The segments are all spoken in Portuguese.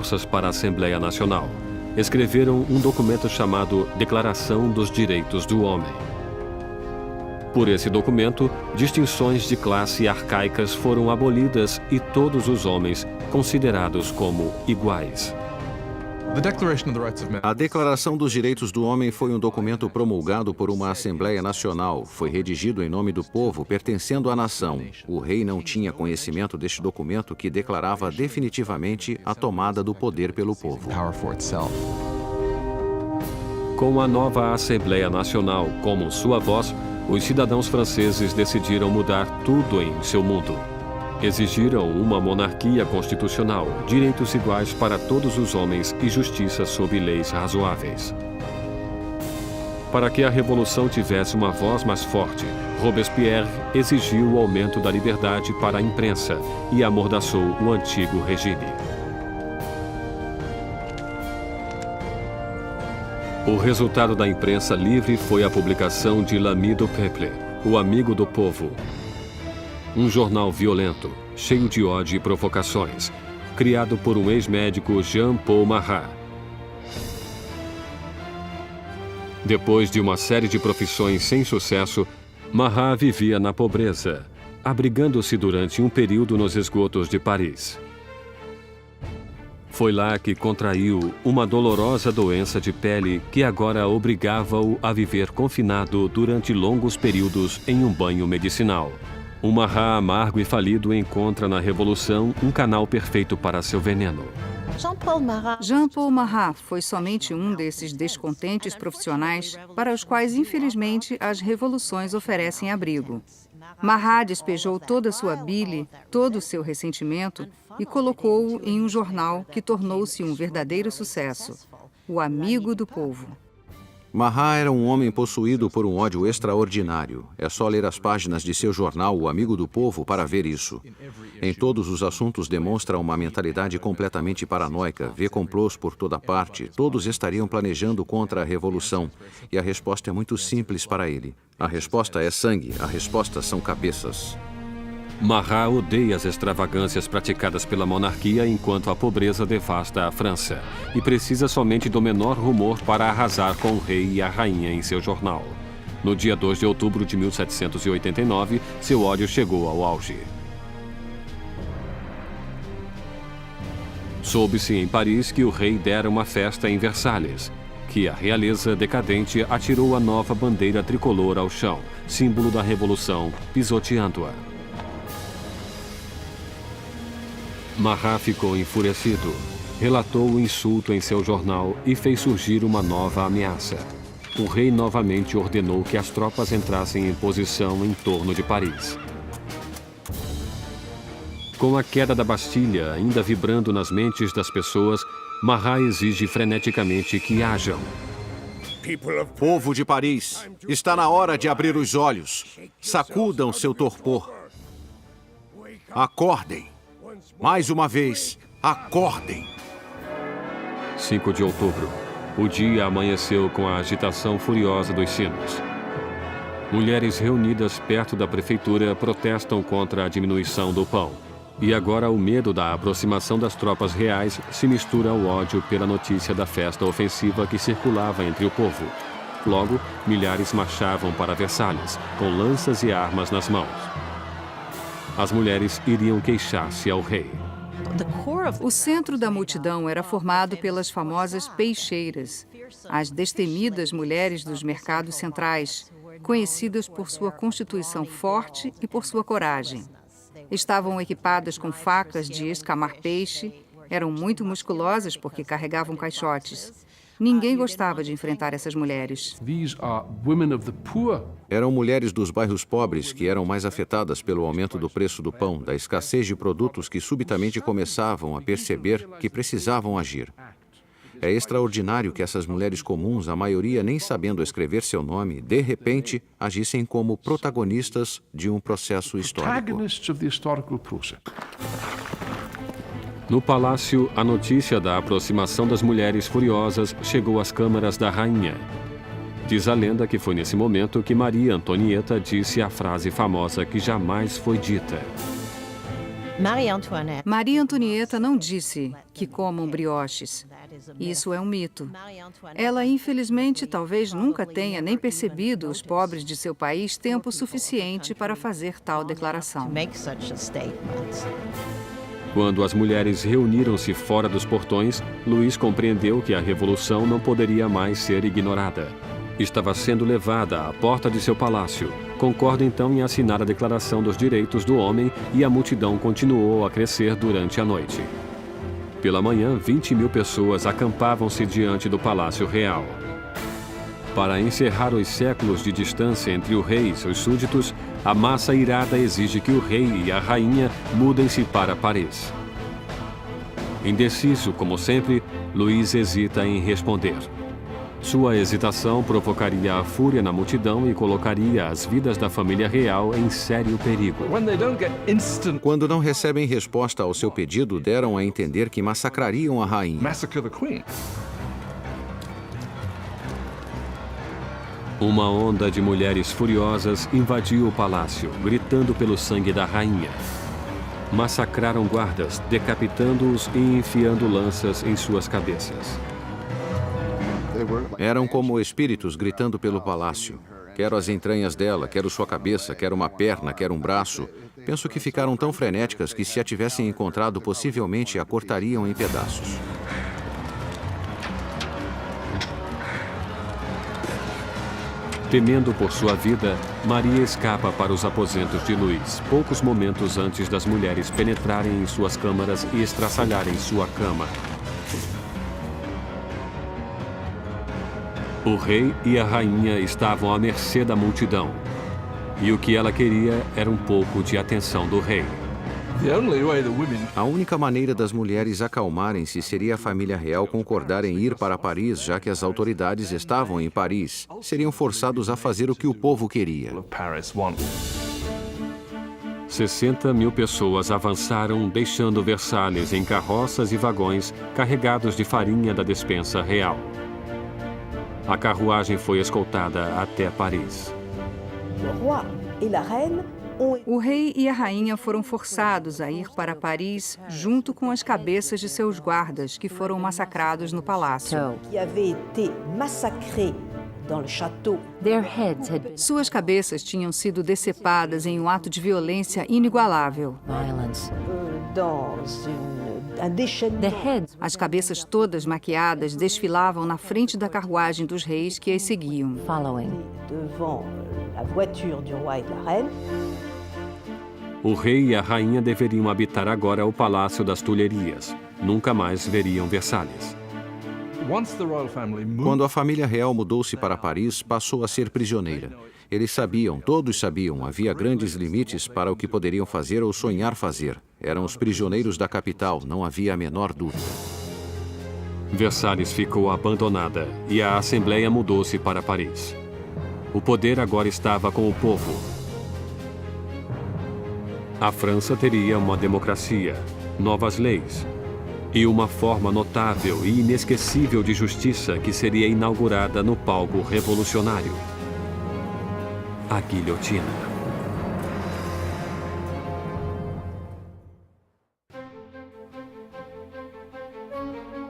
forças para a Assembleia Nacional. Escreveram um documento chamado Declaração dos Direitos do Homem. Por esse documento, distinções de classe arcaicas foram abolidas e todos os homens considerados como iguais. A Declaração dos Direitos do Homem foi um documento promulgado por uma Assembleia Nacional. Foi redigido em nome do povo, pertencendo à nação. O rei não tinha conhecimento deste documento que declarava definitivamente a tomada do poder pelo povo. Com a nova Assembleia Nacional como sua voz, os cidadãos franceses decidiram mudar tudo em seu mundo. Exigiram uma monarquia constitucional, direitos iguais para todos os homens e justiça sob leis razoáveis. Para que a revolução tivesse uma voz mais forte, Robespierre exigiu o aumento da liberdade para a imprensa e amordaçou o antigo regime. O resultado da imprensa livre foi a publicação de L'Ami du Peuple, o Amigo do Povo. Um jornal violento, cheio de ódio e provocações, criado por um ex-médico Jean-Paul Marat. Depois de uma série de profissões sem sucesso, Marat vivia na pobreza, abrigando-se durante um período nos esgotos de Paris. Foi lá que contraiu uma dolorosa doença de pele que agora obrigava-o a viver confinado durante longos períodos em um banho medicinal. Um Marat amargo e falido encontra na Revolução um canal perfeito para seu veneno. Jean-Paul Marat foi somente um desses descontentes profissionais para os quais, infelizmente, as revoluções oferecem abrigo. Marat despejou toda a sua bile, todo o seu ressentimento e colocou-o em um jornal que tornou-se um verdadeiro sucesso, o Amigo do Povo. Marat era um homem possuído por um ódio extraordinário. É só ler as páginas de seu jornal, O Amigo do Povo, para ver isso. Em todos os assuntos demonstra uma mentalidade completamente paranoica, vê complôs por toda parte, todos estariam planejando contra a revolução. E a resposta é muito simples para ele. A resposta é sangue, a resposta são cabeças. Marat odeia as extravagâncias praticadas pela monarquia enquanto a pobreza devasta a França e precisa somente do menor rumor para arrasar com o rei e a rainha em seu jornal. No dia 2 de outubro de 1789, seu ódio chegou ao auge. Soube-se em Paris que o rei dera uma festa em Versalhes, que a realeza decadente atirou a nova bandeira tricolor ao chão, símbolo da revolução, pisoteando-a. Marat ficou enfurecido, relatou o insulto em seu jornal e fez surgir uma nova ameaça. O rei novamente ordenou que as tropas entrassem em posição em torno de Paris. Com a queda da Bastilha ainda vibrando nas mentes das pessoas, Marat exige freneticamente que hajam. Povo de Paris, está na hora de abrir os olhos. Sacudam seu torpor. Acordem. Mais uma vez, acordem! 5 de outubro. O dia amanheceu com a agitação furiosa dos sinos. Mulheres reunidas perto da prefeitura protestam contra a diminuição do pão. E agora o medo da aproximação das tropas reais se mistura ao ódio pela notícia da festa ofensiva que circulava entre o povo. Logo, milhares marchavam para Versalhes, com lanças e armas nas mãos. As mulheres iriam queixar-se ao rei. O centro da multidão era formado pelas famosas peixeiras, as destemidas mulheres dos mercados centrais, conhecidas por sua constituição forte e por sua coragem. Estavam equipadas com facas de escamar peixe, eram muito musculosas porque carregavam caixotes. Ninguém gostava de enfrentar essas mulheres. Eram mulheres dos bairros pobres que eram mais afetadas pelo aumento do preço do pão, da escassez de produtos que subitamente começavam a perceber que precisavam agir. É extraordinário que essas mulheres comuns, a maioria nem sabendo escrever seu nome, de repente agissem como protagonistas de um processo histórico. No palácio, a notícia da aproximação das mulheres furiosas chegou às câmaras da rainha. Diz a lenda que foi nesse momento que Maria Antonieta disse a frase famosa que jamais foi dita. Maria Antonieta não disse que comam brioches. Isso é um mito. Ela, infelizmente, talvez nunca tenha nem percebido os pobres de seu país tempo suficiente para fazer tal declaração. Quando as mulheres reuniram-se fora dos portões, Luís compreendeu que a revolução não poderia mais ser ignorada. Estava sendo levada à porta de seu palácio. Concorda então em assinar a Declaração dos Direitos do Homem e a multidão continuou a crescer durante a noite. Pela manhã, 20.000 pessoas acampavam-se diante do Palácio Real. Para encerrar os séculos de distância entre o rei e seus súditos, a massa irada exige que o rei e a rainha mudem-se para Paris. Indeciso, como sempre, Luís hesita em responder. Sua hesitação provocaria a fúria na multidão e colocaria as vidas da família real em sério perigo. Quando não recebem resposta ao seu pedido, deram a entender que massacrariam a rainha. Uma onda de mulheres furiosas invadiu o palácio, gritando pelo sangue da rainha. Massacraram guardas, decapitando-os e enfiando lanças em suas cabeças. Eram como espíritos gritando pelo palácio. Quero as entranhas dela, quero sua cabeça, quero uma perna, quero um braço. Penso que ficaram tão frenéticas que, se a tivessem encontrado, possivelmente a cortariam em pedaços. Temendo por sua vida, Maria escapa para os aposentos de Luís, poucos momentos antes das mulheres penetrarem em suas câmaras e estraçalharem sua cama. O rei e a rainha estavam à mercê da multidão. E o que ela queria era um pouco de atenção do rei. A única maneira das mulheres acalmarem-se seria a família real concordar em ir para Paris, já que as autoridades estavam em Paris. Seriam forçados a fazer o que o povo queria. 60.000 pessoas avançaram, deixando Versalhes em carroças e vagões carregados de farinha da despensa real. A carruagem foi escoltada até Paris. O rei e a rainha foram forçados a ir para Paris junto com as cabeças de seus guardas, que foram massacrados no palácio. Suas cabeças tinham sido decepadas em um ato de violência inigualável. As cabeças todas maquiadas desfilavam na frente da carruagem dos reis que as seguiam. O rei e a rainha deveriam habitar agora o Palácio das Tulherias. Nunca mais veriam Versalhes. Quando a família real mudou-se para Paris, passou a ser prisioneira. Eles sabiam, todos sabiam, havia grandes limites para o que poderiam fazer ou sonhar fazer. Eram os prisioneiros da capital, não havia a menor dúvida. Versalhes ficou abandonada e a Assembleia mudou-se para Paris. O poder agora estava com o povo. A França teria uma democracia, novas leis e uma forma notável e inesquecível de justiça que seria inaugurada no palco revolucionário: a guilhotina.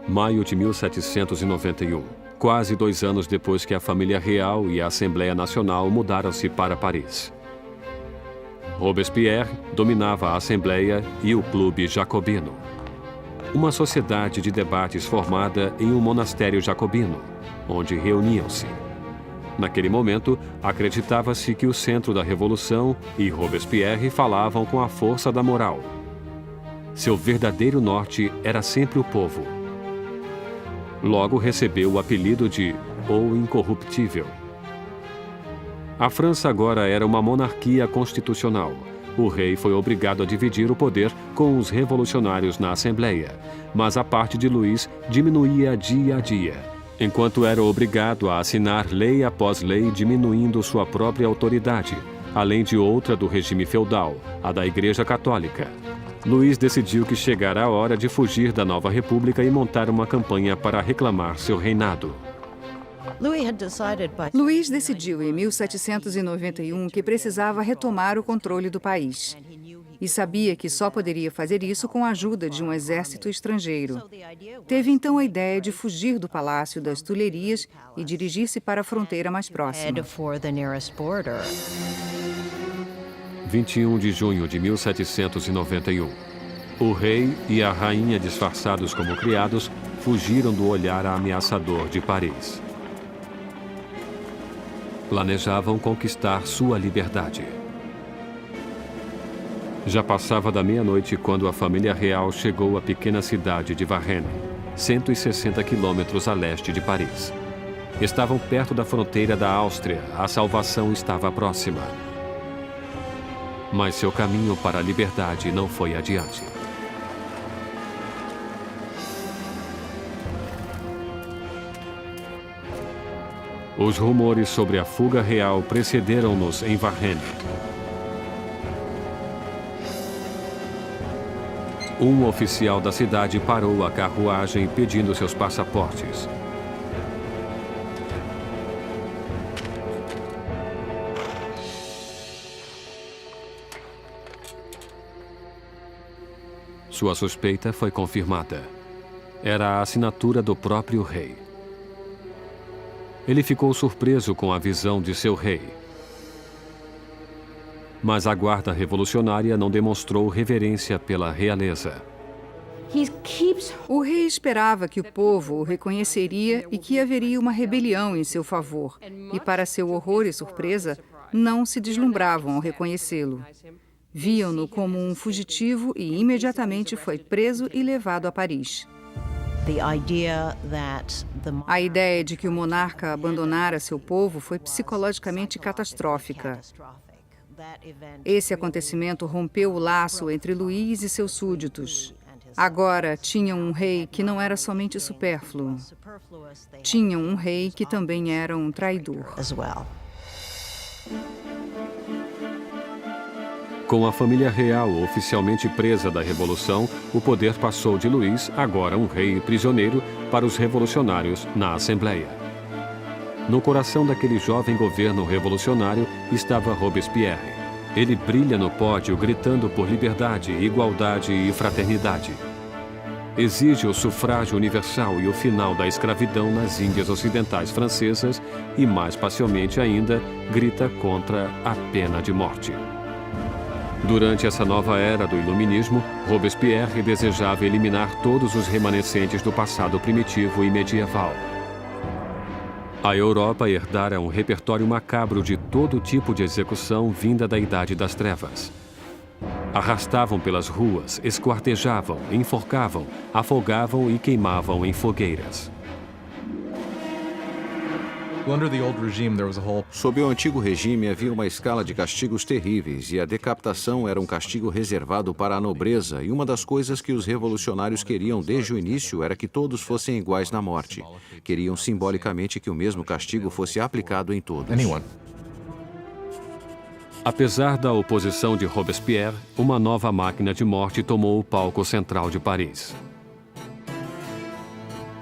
Maio de 1791, quase 2 anos depois que a família real e a Assembleia Nacional mudaram-se para Paris. Robespierre dominava a Assembleia e o Clube Jacobino, uma sociedade de debates formada em um monastério jacobino, onde reuniam-se. Naquele momento, acreditava-se que o centro da Revolução e Robespierre falavam com a força da moral. Seu verdadeiro norte era sempre o povo. Logo recebeu o apelido de O Incorruptível. A França agora era uma monarquia constitucional. O rei foi obrigado a dividir o poder com os revolucionários na Assembleia, mas a parte de Luís diminuía dia a dia, enquanto era obrigado a assinar lei após lei diminuindo sua própria autoridade, além de outra do regime feudal, a da Igreja Católica. Luís decidiu que chegara a hora de fugir da nova república e montar uma campanha para reclamar seu reinado. Luís decidiu em 1791 que precisava retomar o controle do país. e sabia que só poderia fazer isso com a ajuda de um exército estrangeiro. Teve então a ideia de fugir do Palácio das Tulherias e dirigir-se para a fronteira mais próxima. 21 de junho de 1791. O rei e a rainha, disfarçados como criados, fugiram do olhar ameaçador de Paris. Planejavam conquistar sua liberdade. Já passava da meia-noite quando a família real chegou à pequena cidade de Varennes, 160 quilômetros a leste de Paris. Estavam perto da fronteira da Áustria, a salvação estava próxima. Mas seu caminho para a liberdade não foi adiante. Os rumores sobre a fuga real precederam-nos em Varennes. Um oficial da cidade parou a carruagem pedindo seus passaportes. Sua suspeita foi confirmada. Era a assinatura do próprio rei. Ele ficou surpreso com a visão de seu rei. Mas a guarda revolucionária não demonstrou reverência pela realeza. O rei esperava que o povo o reconheceria e que haveria uma rebelião em seu favor. E, para seu horror e surpresa, não se deslumbravam ao reconhecê-lo. Viam-no como um fugitivo e imediatamente foi preso e levado a Paris. A ideia de que o monarca abandonara seu povo foi psicologicamente catastrófica. Esse acontecimento rompeu o laço entre Luís e seus súditos. Agora tinham um rei que não era somente supérfluo. Tinham um rei que também era um traidor. Com a família real oficialmente presa da Revolução, o poder passou de Luís, agora um rei prisioneiro, para os revolucionários na Assembleia. No coração daquele jovem governo revolucionário estava Robespierre. Ele brilha no pódio gritando por liberdade, igualdade e fraternidade. Exige o sufrágio universal e o final da escravidão nas Índias Ocidentais Francesas e, mais pacialmente ainda, grita contra a pena de morte. Durante essa nova era do Iluminismo, Robespierre desejava eliminar todos os remanescentes do passado primitivo e medieval. A Europa herdara um repertório macabro de todo tipo de execução vinda da Idade das Trevas. Arrastavam pelas ruas, esquartejavam, enforcavam, afogavam e queimavam em fogueiras. Sob o antigo regime havia uma escala de castigos terríveis e a decapitação era um castigo reservado para a nobreza, e uma das coisas que os revolucionários queriam desde o início era que todos fossem iguais na morte. Queriam simbolicamente que o mesmo castigo fosse aplicado em todos. Apesar da oposição de Robespierre, uma nova máquina de morte tomou o palco central de Paris.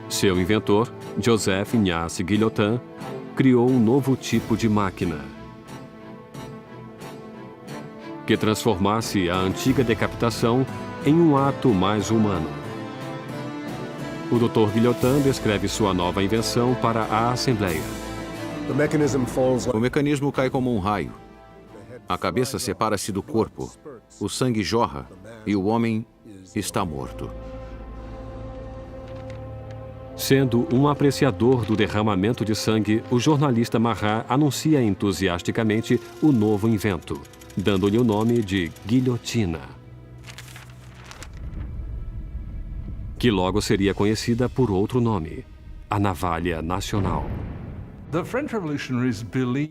Seu inventor, Joseph Ignace Guillotin, criou um novo tipo de máquina que transformasse a antiga decapitação em um ato mais humano. O Dr. Guillotin descreve sua nova invenção para a Assembleia. O mecanismo cai como um raio. A cabeça separa-se do corpo, o sangue jorra e o homem está morto. Sendo um apreciador do derramamento de sangue, o jornalista Marat anuncia entusiasticamente o novo invento, dando-lhe o nome de guilhotina, que logo seria conhecida por outro nome, a navalha nacional.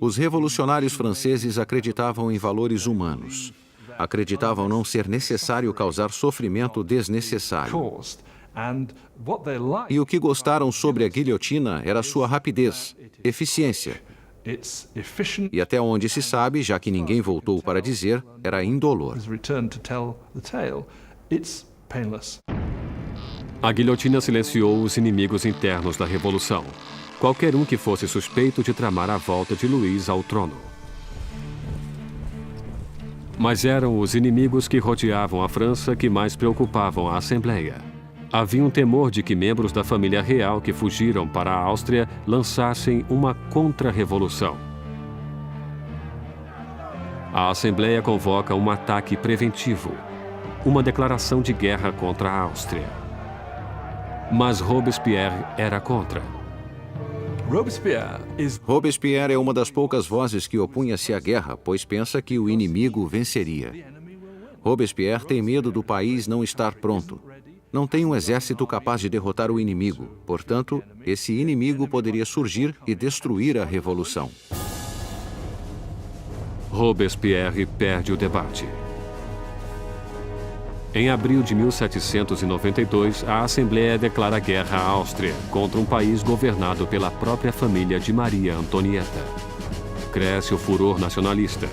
Os revolucionários franceses acreditavam em valores humanos. Acreditavam não ser necessário causar sofrimento desnecessário. E o que gostaram sobre a guilhotina era sua rapidez, eficiência. E até onde se sabe, já que ninguém voltou para dizer, era indolor. A guilhotina silenciou os inimigos internos da Revolução. Qualquer um que fosse suspeito de tramar a volta de Luís ao trono. Mas eram os inimigos que rodeavam a França que mais preocupavam a Assembleia. Havia um temor de que membros da família real que fugiram para a Áustria lançassem uma contra-revolução. A Assembleia convoca um ataque preventivo, uma declaração de guerra contra a Áustria. Mas Robespierre era contra. Robespierre é uma das poucas vozes que opunha-se à guerra, pois pensa que o inimigo venceria. Robespierre tem medo do país não estar pronto. Não tem um exército capaz de derrotar o inimigo. Portanto, esse inimigo poderia surgir e destruir a revolução. Robespierre perde o debate. Em abril de 1792, a Assembleia declara guerra à Áustria contra um país governado pela própria família de Maria Antonieta. Cresce o furor nacionalista.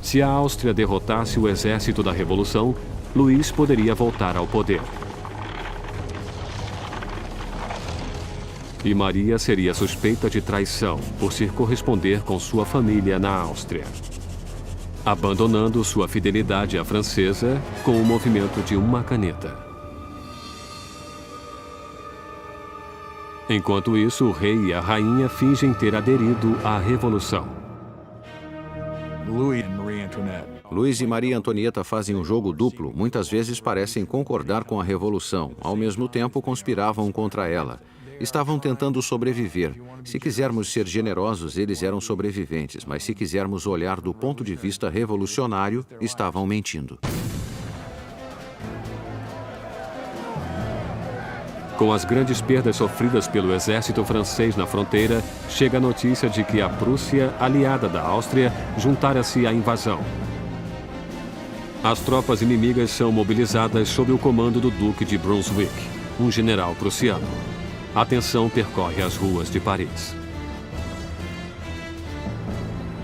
Se a Áustria derrotasse o exército da Revolução, Luís poderia voltar ao poder. E Maria seria suspeita de traição por se corresponder com sua família na Áustria, abandonando sua fidelidade à francesa com o movimento de uma caneta. Enquanto isso, o rei e a rainha fingem ter aderido à Revolução. Luís e Maria Antonieta fazem um jogo duplo, muitas vezes parecem concordar com a Revolução, ao mesmo tempo conspiravam contra ela. Estavam tentando sobreviver. Se quisermos ser generosos, eles eram sobreviventes, mas se quisermos olhar do ponto de vista revolucionário, estavam mentindo. Com as grandes perdas sofridas pelo exército francês na fronteira, chega a notícia de que a Prússia, aliada da Áustria, juntara-se à invasão. As tropas inimigas são mobilizadas sob o comando do Duque de Brunswick, um general prussiano. A tensão percorre as ruas de Paris.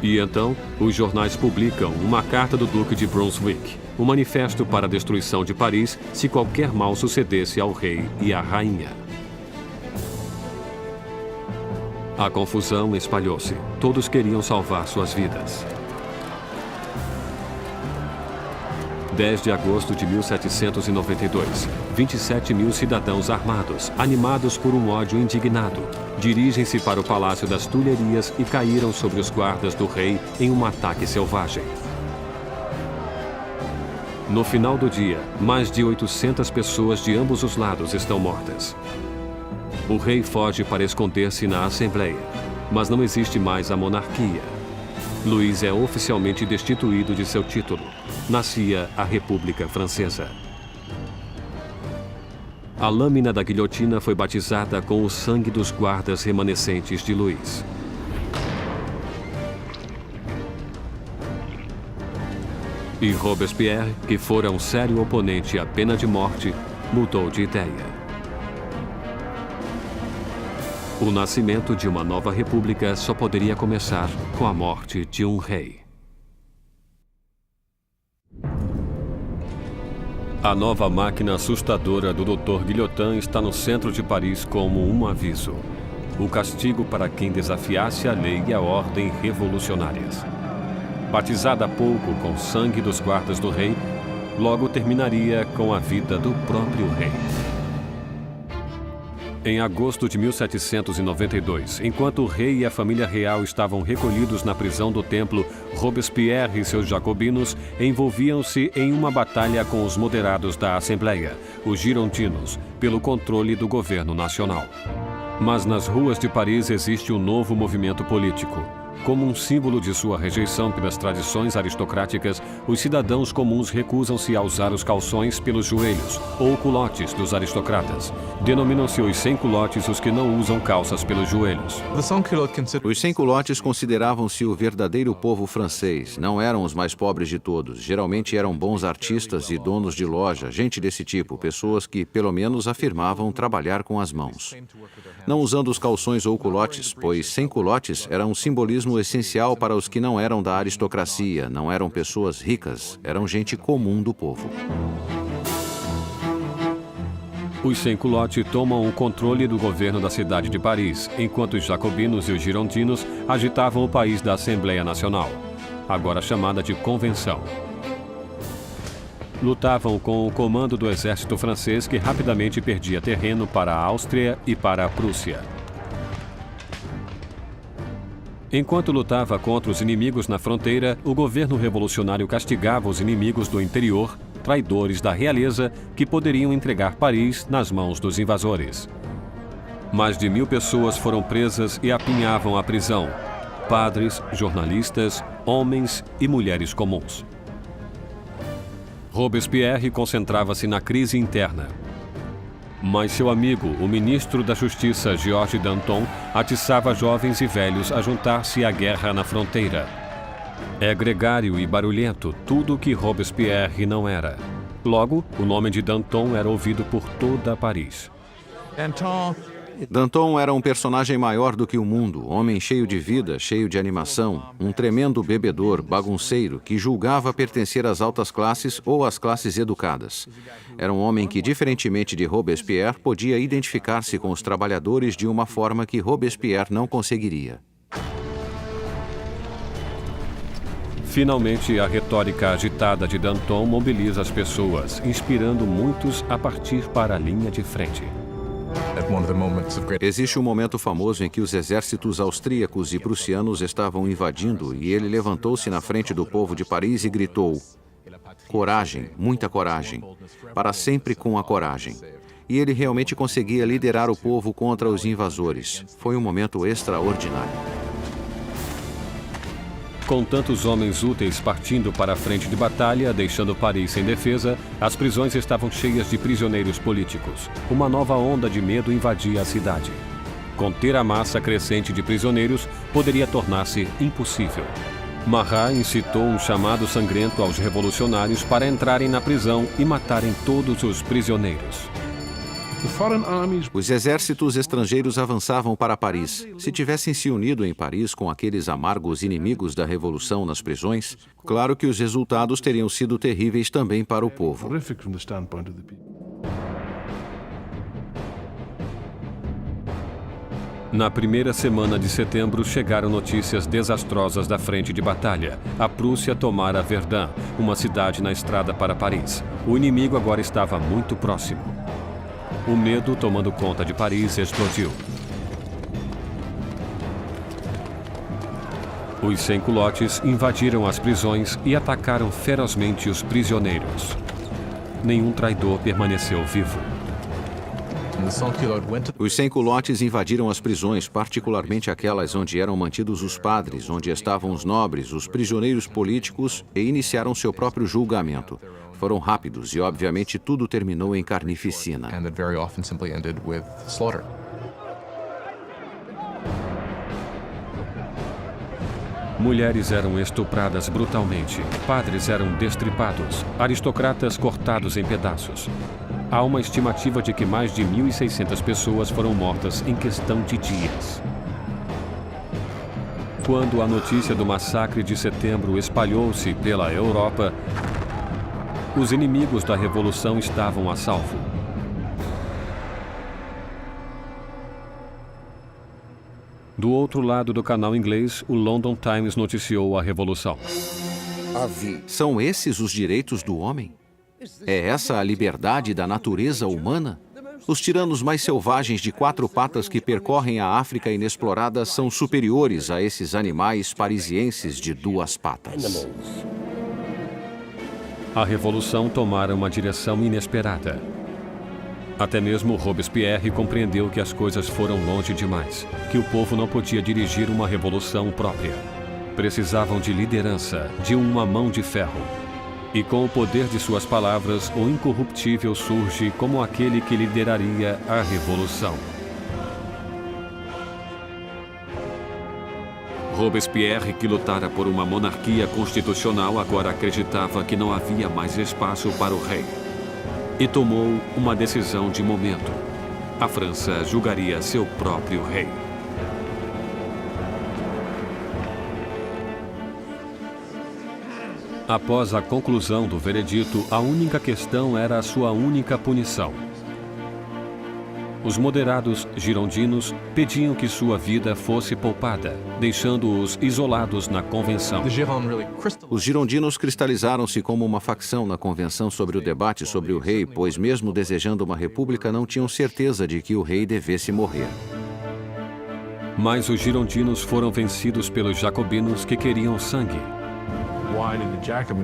E então, os jornais publicam uma carta do Duque de Brunswick, um manifesto para a destruição de Paris se qualquer mal sucedesse ao rei e à rainha. A confusão espalhou-se. Todos queriam salvar suas vidas. 10 de agosto de 1792, 27 mil cidadãos armados, animados por um ódio indignado, dirigem-se para o Palácio das Tulherias e caíram sobre os guardas do rei em um ataque selvagem. No final do dia, mais de 800 pessoas de ambos os lados estão mortas. O rei foge para esconder-se na Assembleia, mas não existe mais a monarquia. Luís é oficialmente destituído de seu título. Nascia a República Francesa. A lâmina da guilhotina foi batizada com o sangue dos guardas remanescentes de Luís. E Robespierre, que fora um sério oponente à pena de morte, mudou de ideia. O nascimento de uma nova república só poderia começar com a morte de um rei. A nova máquina assustadora do Dr. Guillotin está no centro de Paris como um aviso. O castigo para quem desafiasse a lei e a ordem revolucionárias. Batizada há pouco com o sangue dos guardas do rei, logo terminaria com a vida do próprio rei. Em agosto de 1792, enquanto o rei e a família real estavam recolhidos na prisão do Templo, Robespierre e seus jacobinos envolviam-se em uma batalha com os moderados da Assembleia, os girondinos, pelo controle do governo nacional. Mas nas ruas de Paris existe um novo movimento político. Como um símbolo de sua rejeição pelas tradições aristocráticas, os cidadãos comuns recusam-se a usar os calções pelos joelhos, ou culotes dos aristocratas. Denominam-se os sem-culotes os que não usam calças pelos joelhos. Os sem-culotes consideravam-se o verdadeiro povo francês. Não eram os mais pobres de todos. Geralmente eram bons artistas e donos de loja, gente desse tipo, pessoas que, pelo menos, afirmavam trabalhar com as mãos. Não usando os calções ou culotes, pois sem-culotes era um simbolismo essencial para os que não eram da aristocracia, não eram pessoas ricas, eram gente comum do povo. Os sans-culottes tomam o controle do governo da cidade de Paris, enquanto os jacobinos e os girondinos agitavam o país da Assembleia Nacional, agora chamada de Convenção. Lutavam com o comando do exército francês, que rapidamente perdia terreno para a Áustria e para a Prússia. Enquanto lutava contra os inimigos na fronteira, o governo revolucionário castigava os inimigos do interior, traidores da realeza, que poderiam entregar Paris nas mãos dos invasores. Mais de 1000 pessoas foram presas e apinhavam a prisão: padres, jornalistas, homens e mulheres comuns. Robespierre concentrava-se na crise interna. Mas seu amigo, o ministro da Justiça, Georges Danton, atiçava jovens e velhos a juntar-se à guerra na fronteira. É gregário e barulhento, tudo o que Robespierre não era. Logo, o nome de Danton era ouvido por toda Paris. Danton era um personagem maior do que o mundo, homem cheio de vida, cheio de animação, um tremendo bebedor, bagunceiro, que julgava pertencer às altas classes ou às classes educadas. Era um homem que, diferentemente de Robespierre, podia identificar-se com os trabalhadores de uma forma que Robespierre não conseguiria. Finalmente, a retórica agitada de Danton mobiliza as pessoas, inspirando muitos a partir para a linha de frente. Existe um momento famoso em que os exércitos austríacos e prussianos estavam invadindo e ele levantou-se na frente do povo de Paris e gritou: "Coragem, muita coragem, para sempre com a coragem." E ele realmente conseguia liderar o povo contra os invasores. Foi um momento extraordinário. Com tantos homens úteis partindo para a frente de batalha, deixando Paris sem defesa, as prisões estavam cheias de prisioneiros políticos. Uma nova onda de medo invadia a cidade. Conter a massa crescente de prisioneiros poderia tornar-se impossível. Marat incitou um chamado sangrento aos revolucionários para entrarem na prisão e matarem todos os prisioneiros. Os exércitos estrangeiros avançavam para Paris. Se tivessem se unido em Paris com aqueles amargos inimigos da Revolução nas prisões, claro que os resultados teriam sido terríveis também para o povo. Na primeira semana de setembro, chegaram notícias desastrosas da frente de batalha. A Prússia tomara Verdun, uma cidade na estrada para Paris. O inimigo agora estava muito próximo. O medo, tomando conta de Paris, explodiu. Os sans-culottes invadiram as prisões e atacaram ferozmente os prisioneiros. Nenhum traidor permaneceu vivo. Os sans-culottes invadiram as prisões, particularmente aquelas onde eram mantidos os padres, onde estavam os nobres, os prisioneiros políticos, e iniciaram seu próprio julgamento. Foram rápidos e, obviamente, tudo terminou em carnificina. Mulheres eram estupradas brutalmente, padres eram destripados, aristocratas cortados em pedaços. Há uma estimativa de que mais de 1.600 pessoas foram mortas em questão de dias. Quando a notícia do massacre de setembro espalhou-se pela Europa, os inimigos da Revolução estavam a salvo. Do outro lado do canal inglês, o London Times noticiou a Revolução. São esses os direitos do homem? É essa a liberdade da natureza humana? Os tiranos mais selvagens de 4 patas que percorrem a África inexplorada são superiores a esses animais parisienses de 2 patas. A Revolução tomara uma direção inesperada. Até mesmo Robespierre compreendeu que as coisas foram longe demais, que o povo não podia dirigir uma revolução própria. Precisavam de liderança, de uma mão de ferro. E com o poder de suas palavras, o incorruptível surge como aquele que lideraria a revolução. Robespierre, que lutara por uma monarquia constitucional, agora acreditava que não havia mais espaço para o rei. E tomou uma decisão de momento. A França julgaria seu próprio rei. Após a conclusão do veredito, a única questão era a sua única punição. Os moderados girondinos pediam que sua vida fosse poupada, deixando-os isolados na convenção. Os girondinos cristalizaram-se como uma facção na convenção sobre o debate sobre o rei, pois mesmo desejando uma república, não tinham certeza de que o rei devesse morrer. Mas os girondinos foram vencidos pelos jacobinos que queriam sangue.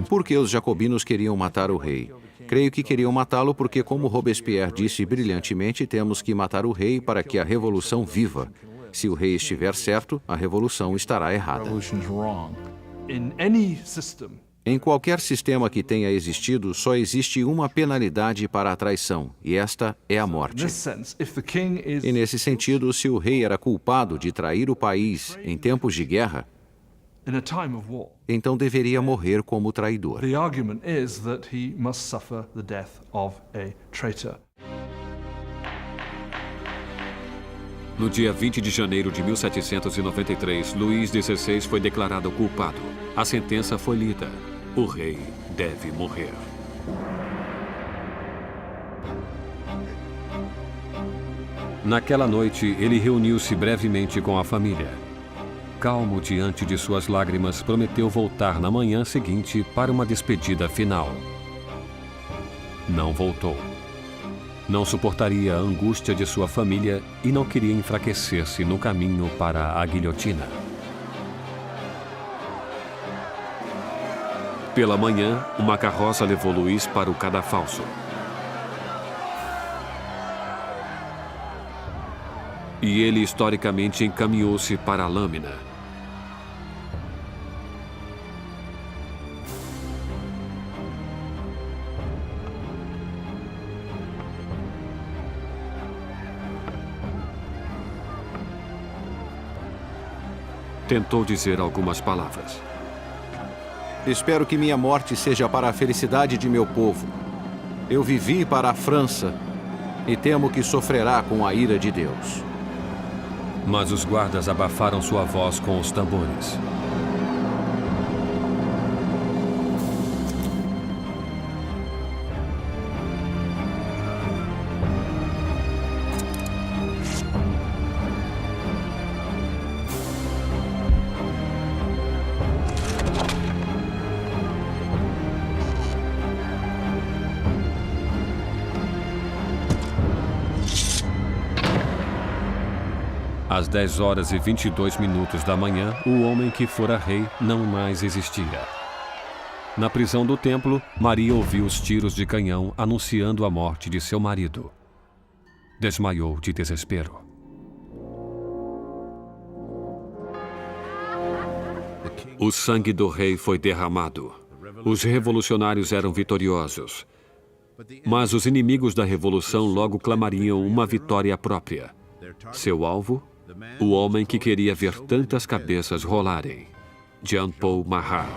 Por que os jacobinos queriam matar o rei? Creio que queriam matá-lo porque, como Robespierre disse brilhantemente, temos que matar o rei para que a revolução viva. Se o rei estiver certo, a revolução estará errada. Em qualquer sistema que tenha existido, só existe uma penalidade para a traição, e esta é a morte. E nesse sentido, se o rei era culpado de trair o país em tempos de guerra, então deveria morrer como traidor. The argument is that he must suffer the death of a traitor. No dia 20 de janeiro de 1793, Luís XVI foi declarado culpado. A sentença foi lida. O rei deve morrer. Naquela noite, ele reuniu-se brevemente com a família. Calmo diante de suas lágrimas, prometeu voltar na manhã seguinte para uma despedida final. Não voltou. Não suportaria a angústia de sua família e não queria enfraquecer-se no caminho para a guilhotina. Pela manhã, uma carroça levou Luís para o cadafalso. E ele historicamente encaminhou-se para a lâmina. Tentou dizer algumas palavras. Espero que minha morte seja para a felicidade de meu povo. Eu vivi para a França e temo que sofrerá com a ira de Deus. Mas os guardas abafaram sua voz com os tambores. Às 10 horas e 22 minutos da manhã, o homem que fora rei não mais existia. Na prisão do templo, Maria ouviu os tiros de canhão anunciando a morte de seu marido. Desmaiou de desespero. O sangue do rei foi derramado. Os revolucionários eram vitoriosos. Mas os inimigos da revolução logo clamariam uma vitória própria. Seu alvo? O homem que queria ver tantas cabeças rolarem. Jean-Paul Marat.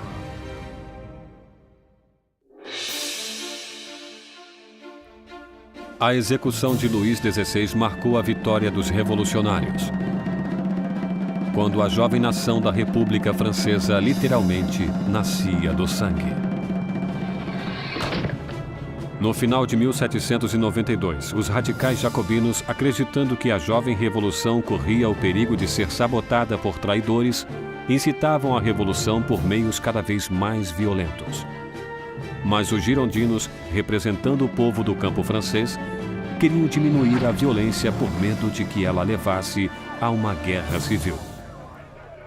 A execução de Luís XVI marcou a vitória dos revolucionários. Quando a jovem nação da República Francesa literalmente nascia do sangue. No final de 1792, os radicais jacobinos, acreditando que a jovem revolução corria o perigo de ser sabotada por traidores, incitavam a revolução por meios cada vez mais violentos. Mas os girondinos, representando o povo do campo francês, queriam diminuir a violência por medo de que ela levasse a uma guerra civil.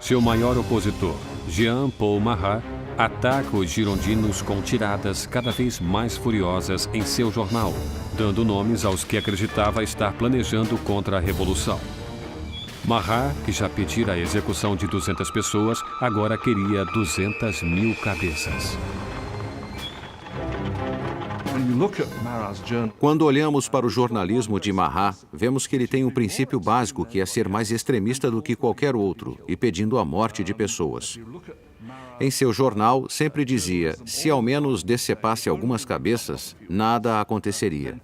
Seu maior opositor, Jean-Paul Marat, ataca os girondinos com tiradas cada vez mais furiosas em seu jornal, dando nomes aos que acreditava estar planejando contra a revolução. Marat, que já pedira a execução de 200 pessoas, agora queria 200.000 cabeças. Quando olhamos para o jornalismo de Marat, vemos que ele tem um princípio básico que é ser mais extremista do que qualquer outro e pedindo a morte de pessoas. Em seu jornal, sempre dizia, se ao menos decepasse algumas cabeças, nada aconteceria.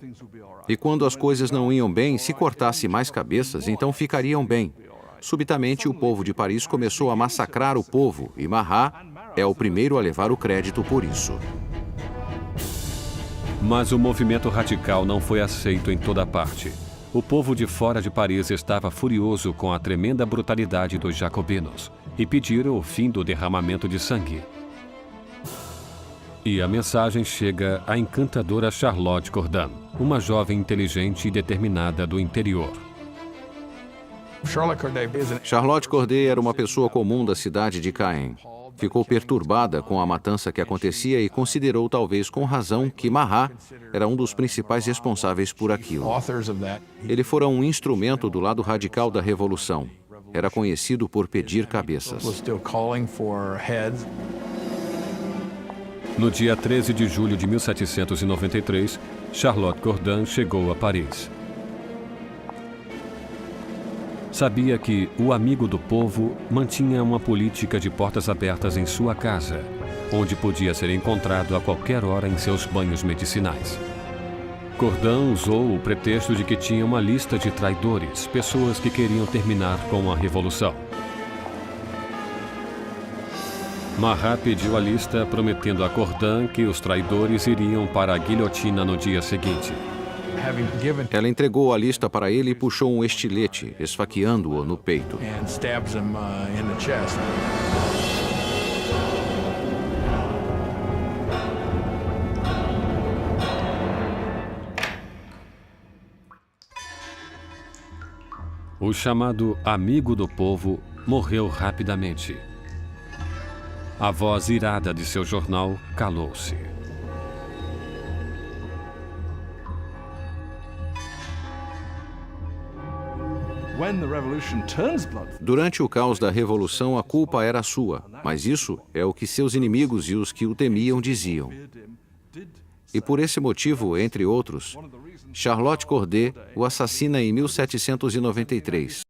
E quando as coisas não iam bem, se cortasse mais cabeças, então ficariam bem. Subitamente, o povo de Paris começou a massacrar o povo, e Marat é o primeiro a levar o crédito por isso. Mas o movimento radical não foi aceito em toda parte. O povo de fora de Paris estava furioso com a tremenda brutalidade dos jacobinos e pediram o fim do derramamento de sangue. E a mensagem chega à encantadora Charlotte Corday, uma jovem inteligente e determinada do interior. Charlotte Corday era uma pessoa comum da cidade de Caen. Ficou perturbada com a matança que acontecia e considerou, talvez com razão, que Marat era um dos principais responsáveis por aquilo. Ele fora um instrumento do lado radical da revolução. Era conhecido por pedir cabeças. No dia 13 de julho de 1793, Charlotte Corday chegou a Paris. Sabia que o amigo do povo mantinha uma política de portas abertas em sua casa, onde podia ser encontrado a qualquer hora em seus banhos medicinais. Corday usou o pretexto de que tinha uma lista de traidores, pessoas que queriam terminar com a revolução. Marat pediu a lista, prometendo a Corday que os traidores iriam para a guilhotina no dia seguinte. Ela entregou a lista para ele e puxou um estilete, esfaqueando-o no peito. O chamado amigo do povo morreu rapidamente. A voz irada de seu jornal calou-se. Durante o caos da Revolução, a culpa era sua, mas isso é o que seus inimigos e os que o temiam diziam. E por esse motivo, entre outros, Charlotte Corday o assassina em 1793.